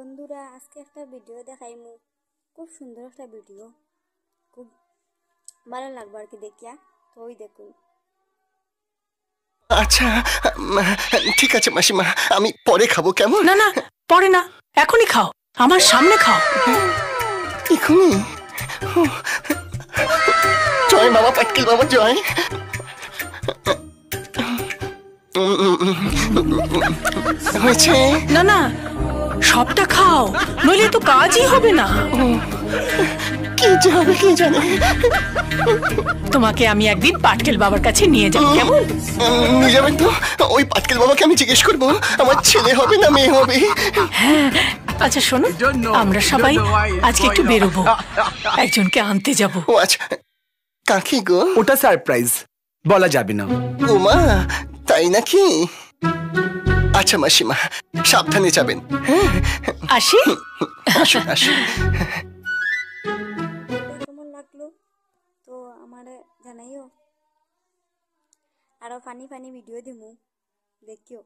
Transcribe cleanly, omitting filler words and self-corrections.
বন্ধুরা আজকে একটা ভিডিও দেখাইমু, খুব সুন্দর একটা ভিডিও, খুব ভালো লাগবে আর কি দেখিয়া। তো ওই দেখুন। আচ্ছা ঠিক আছে মাসিমা, আমি পরে খাবো কেমন? না না, পরে না, এখনই খাও, আমার সামনে খাও। এখনই? জয় বাবা পাটকেল বাবা জয়। হয়েছে? না না, সবটা খাও, নইলে তো কাজই হবে না। কি যে হবে কে জানে। তোমাকে আমি একদিন পাটকেল বাবার কাছে নিয়ে যাব, কেমন? নিয়ে যাবেন তো? ওই পাটকেল বাবাকে আমি জিজ্ঞেস করবো আমার ছেলে হবে না মেয়ে হবে। হ্যাঁ, আচ্ছা শোনো, আমরা সবাই আজকে একটু বেরোবো, একজনকে আনতে যাব। ও আচ্ছা, কাকি গো? ওটা সারপ্রাইজ, বলা যাবে না। ওমা, তাই নাকি? আচ্ছা মাসিমা, সাবধানে যাবেন। হ্যাঁ, আসি। আসুন আসুন। কেমন লাগলো তো আমার জানাইও, আরো ফানি ফানি ভিডিও দিমু, দেখিও।